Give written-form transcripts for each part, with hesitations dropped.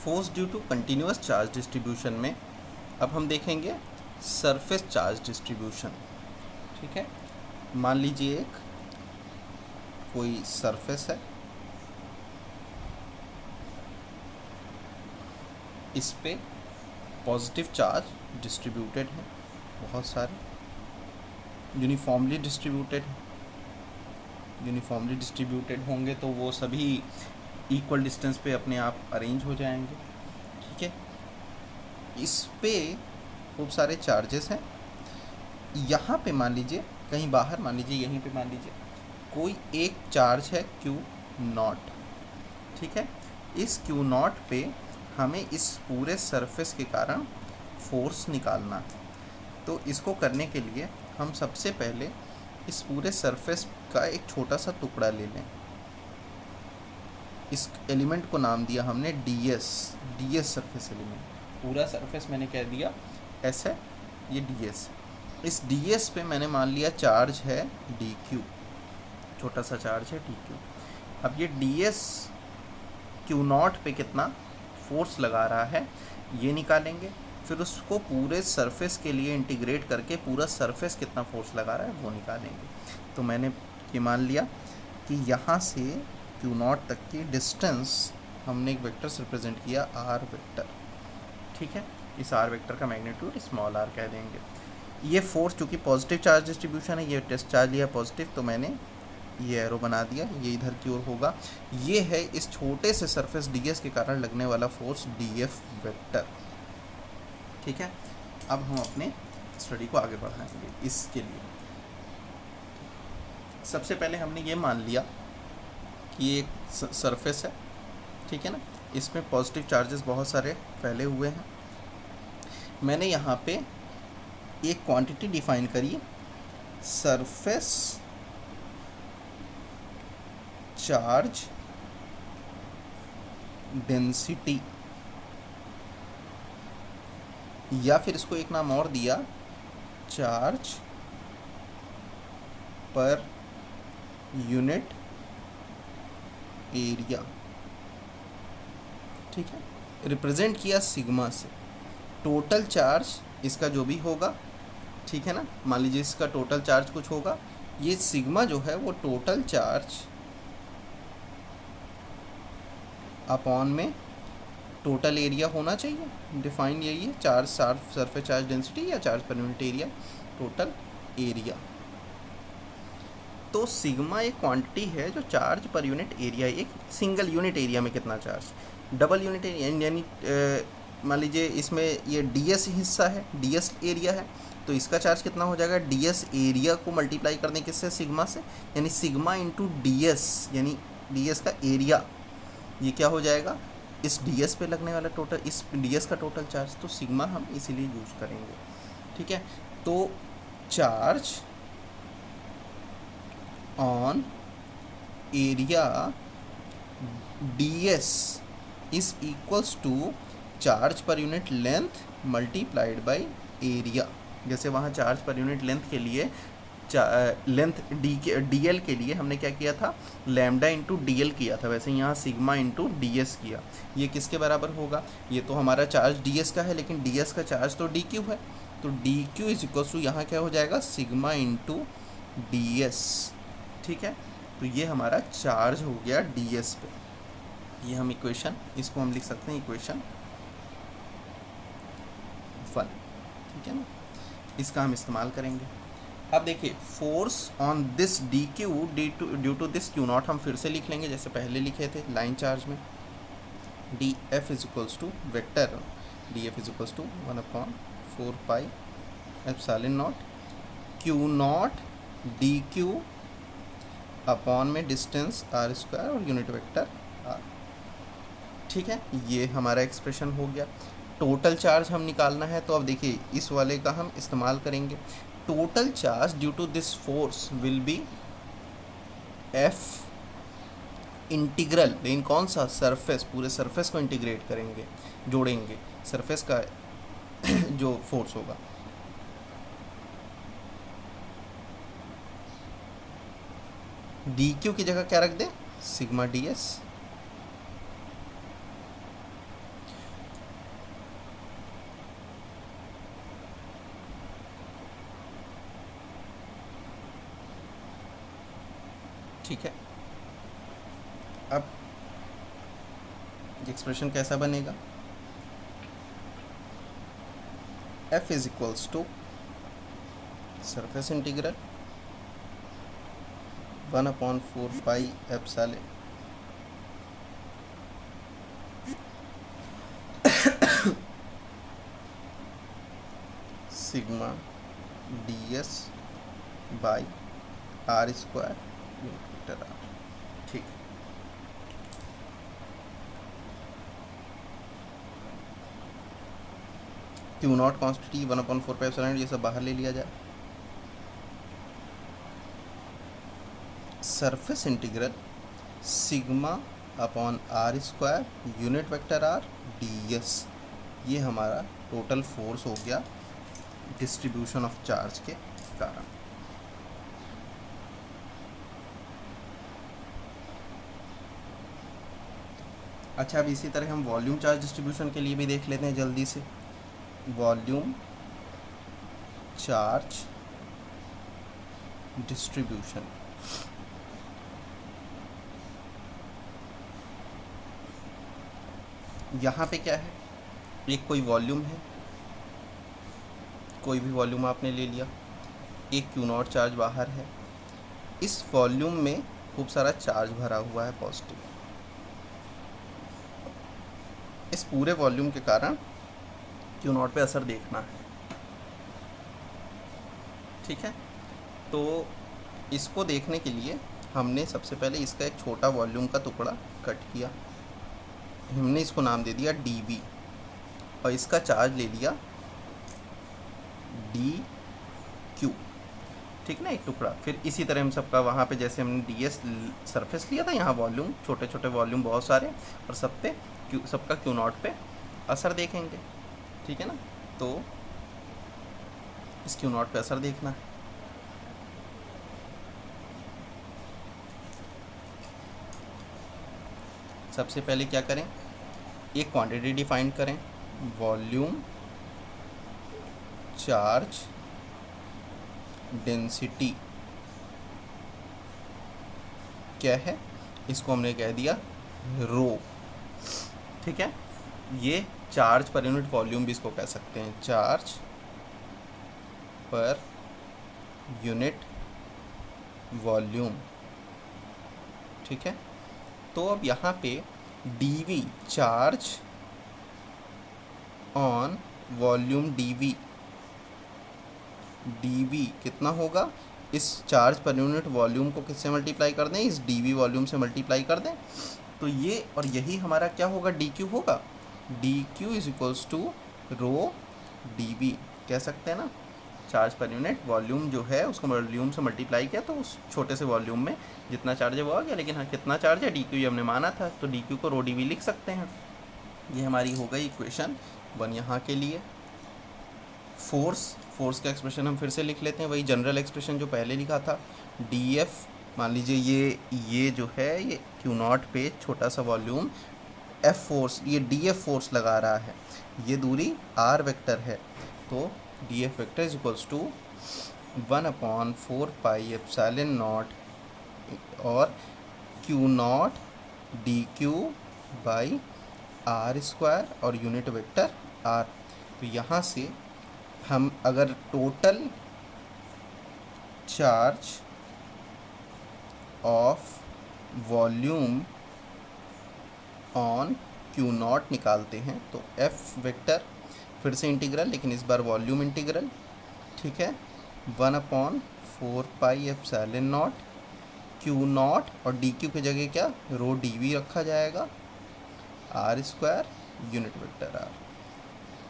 Force due to continuous charge distribution में अब हम देखेंगे सरफेस चार्ज डिस्ट्रीब्यूशन। ठीक है, मान लीजिए एक कोई सरफेस है, इस पे पॉजिटिव चार्ज डिस्ट्रीब्यूटेड है, बहुत सारे यूनिफॉर्मली डिस्ट्रीब्यूटेड होंगे तो वो सभी इक्वल डिस्टेंस पे अपने आप अरेंज हो जाएंगे। ठीक है, इस पे खूब सारे चार्जेस हैं। यहाँ पे मान लीजिए कहीं बाहर, मान लीजिए यहीं पे मान लीजिए कोई एक चार्ज है Q0। ठीक है, इस Q0 पे हमें इस पूरे सरफेस के कारण फोर्स निकालना है। तो इसको करने के लिए हम सबसे पहले इस पूरे सरफेस का एक छोटा सा टुकड़ा ले लें। इस एलिमेंट को नाम दिया हमने ds सरफेस एलिमेंट। पूरा सरफेस मैंने कह दिया S है, ये ds। इस ds पे मैंने मान लिया चार्ज है dq, छोटा सा चार्ज है dq। अब ये ds Q0 पे कितना फोर्स लगा रहा है ये निकालेंगे, फिर उसको पूरे सरफेस के लिए इंटीग्रेट करके पूरा सरफेस कितना फोर्स लगा रहा है वो निकालेंगे। तो मैंने ये मान लिया कि यहाँ से Q0 तक की डिस्टेंस हमने एक वेक्टर से रिप्रेजेंट किया r वेक्टर। ठीक है, इस r वेक्टर का मैग्नीट्यूड स्मॉल r कह देंगे। ये फोर्स चूँकि पॉजिटिव चार्ज डिस्ट्रीब्यूशन है, ये टेस्ट चार्ज लिया पॉजिटिव, तो मैंने ये एरो बना दिया, ये इधर की ओर होगा। ये है इस छोटे से सरफेस ds के कारण लगने वाला फोर्स df वेक्टर। ठीक है, अब हम अपने स्टडी को आगे बढ़ाएंगे। इसके लिए सबसे पहले हमने ये मान लिया कि एक सरफेस है, ठीक है ना, इसमें पॉजिटिव चार्जेस बहुत सारे फैले हुए हैं। मैंने यहाँ पे एक क्वांटिटी डिफाइन करी, सरफेस चार्ज डेंसिटी, या फिर इसको एक नाम और दिया, चार्ज पर यूनिट एरिया। ठीक है, रिप्रेजेंट किया सिग्मा से। टोटल चार्ज इसका जो भी होगा, ठीक है ना, मान लीजिए इसका टोटल चार्ज कुछ होगा, ये सिग्मा जो है वो टोटल चार्ज अपॉन में टोटल एरिया होना चाहिए। डिफाइन यही है, चार्ज सरफेस चार्ज डेंसिटी या charge per unit area, total area. तो सिग्मा एक क्वांटिटी है जो चार्ज पर यूनिट एरिया, एक सिंगल यूनिट एरिया में कितना चार्ज, डबल यूनिट एरिया यानी मान लीजिए इसमें ये ds हिस्सा है, ds एरिया है, तो इसका चार्ज कितना हो जाएगा, ds एरिया को मल्टीप्लाई करने किससे, सिग्मा से, यानी सिग्मा इंटू ds, यानी ds का एरिया, ये क्या हो जाएगा, इस ds पे लगने वाला टोटल, इस ds का टोटल चार्ज। तो सिग्मा हम इसीलिए यूज़ करेंगे। ठीक है, तो charge on area ds is equals to charge per unit length multiplied by area. जैसे वहाँ चार्ज पर यूनिट लेंथ के लिए लेंथ dl के लिए हमने क्या किया था, लैम्डा इंटू डी किया था, वैसे यहाँ सिग्मा इंटू ds किया। ये किसके बराबर होगा, ये तो हमारा चार्ज ds का है, लेकिन ds का चार्ज तो dq है, तो dq इज इक्वल्स टू यहाँ क्या हो जाएगा, सिग्मा इंटू ds। ठीक है, तो ये हमारा चार्ज हो गया ds पे। ये हम इक्वेशन, इसको हम लिख सकते हैं इक्वेशन 1। ठीक है ना, इसका हम इस्तेमाल करेंगे। अब देखिए, force on this dq due to this Q0 हम फिर से लिख लेंगे जैसे पहले लिखे थे लाइन चार्ज में। df is equals to vector, df is equals to 1/4 pi epsilon naught Q0 dq upon में डिस्टेंस r² और यूनिट वेक्टर r। ठीक है, ये हमारा एक्सप्रेशन हो गया। टोटल चार्ज हम निकालना है, तो अब देखिए इस वाले का हम इस्तेमाल करेंगे। Total charge due to this force will be f integral, लेकिन कौन सा, सरफेस, पूरे सरफेस को इंटीग्रेट करेंगे, जोड़ेंगे, सरफेस का जो फोर्स होगा। dq की जगह क्या रख दें, सिग्मा ds। ठीक है, अब एक्सप्रेशन कैसा बनेगा, F is equals to surface integral 1/4 pi epsilon sigma ds by r square unit r। ठीक, q naught quantity 1/4 pi epsilon ये सब बाहर ले लिया जाए। Surface integral sigma upon r square unit vector r ds, ये हमारा टोटल फोर्स हो गया डिस्ट्रीब्यूशन ऑफ चार्ज के कारण। अच्छा, अब इसी तरह हम वॉल्यूम चार्ज डिस्ट्रीब्यूशन के लिए भी देख लेते हैं जल्दी से। वॉल्यूम चार्ज डिस्ट्रीब्यूशन, यहाँ पे क्या है, एक कोई वॉल्यूम है, कोई भी वॉल्यूम आपने ले लिया, एक क्यू नॉट चार्ज बाहर है, इस वॉल्यूम में खूब सारा चार्ज भरा हुआ है पॉजिटिव। इस पूरे वॉल्यूम के कारण क्यू नॉट पे असर देखना है। ठीक है, तो इसको देखने के लिए हमने सबसे पहले इसका एक छोटा वॉल्यूम का टुकड़ा कट किया, हमने इसको नाम दे दिया dv और इसका चार्ज ले लिया dq। ठीक ना, एक टुकड़ा। फिर इसी तरह हम सबका वहाँ पे जैसे हमने ds सरफेस लिया था, यहाँ वॉल्यूम छोटे छोटे वॉल्यूम बहुत सारे, और सब पे सबका क्यू नॉट पे असर देखेंगे। ठीक है ना, तो इस क्यू नॉट पे असर देखना है। सबसे पहले क्या करें, एक क्वांटिटी डिफाइन करें, वॉल्यूम चार्ज डेंसिटी क्या है, इसको हमने कह दिया रो। ठीक है, ये चार्ज पर यूनिट वॉल्यूम भी इसको कह सकते हैं, चार्ज पर यूनिट वॉल्यूम। ठीक है, तो अब यहाँ पे dv charge on volume dv कितना होगा, इस चार्ज पर यूनिट वॉल्यूम को किससे मल्टीप्लाई कर दें, इस dv वॉल्यूम से मल्टीप्लाई कर दें, तो ये और यही हमारा क्या होगा, dq होगा। dq is equals to rho dv कह सकते हैं ना, चार्ज पर यूनिट वॉल्यूम जो है उसको वॉल्यूम से मल्टीप्लाई किया तो उस छोटे से वॉल्यूम में जितना चार्ज है वो आ गया, लेकिन हाँ कितना चार्ज है dq ये हमने माना था, तो dq को रो dv लिख सकते हैं। ये हमारी हो गई इक्वेशन 1 यहाँ के लिए। फोर्स का एक्सप्रेशन हम फिर से लिख लेते हैं, वही जनरल एक्सप्रेशन जो पहले लिखा था, df मान लीजिए ये जो है ये क्यू नॉट पे छोटा सा वॉल्यूम f फोर्स, ये df फोर्स लगा रहा है, ये दूरी r वेक्टर है, तो df vector is equals to 1/4 pi epsilon not और q not dq by r square और यूनिट वेक्टर r। तो यहाँ से हम अगर total charge of volume on q not निकालते हैं तो f वेक्टर फिर से इंटीग्रल, लेकिन इस बार वॉल्यूम इंटीग्रल। ठीक है, 1/4 pi epsilon not Q not और dq की जगह क्या रो dv रखा जाएगा, r square unit vector r।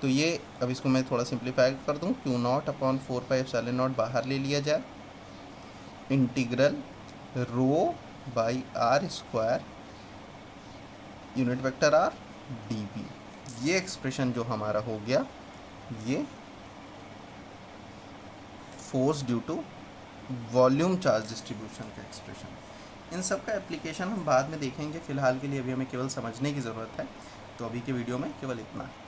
तो ये अब इसको मैं थोड़ा सिंप्लीफाई कर दूं, q naught upon 4 pi epsilon naught बाहर ले लिया जाए, integral rho by r square unit vector r dv। ये एक्सप्रेशन जो हमारा हो गया ये force due to volume charge distribution का एक्सप्रेशन। इन सब का एप्लीकेशन हम बाद में देखेंगे, फिलहाल के लिए अभी हमें केवल समझने की ज़रूरत है, तो अभी के वीडियो में केवल इतना है।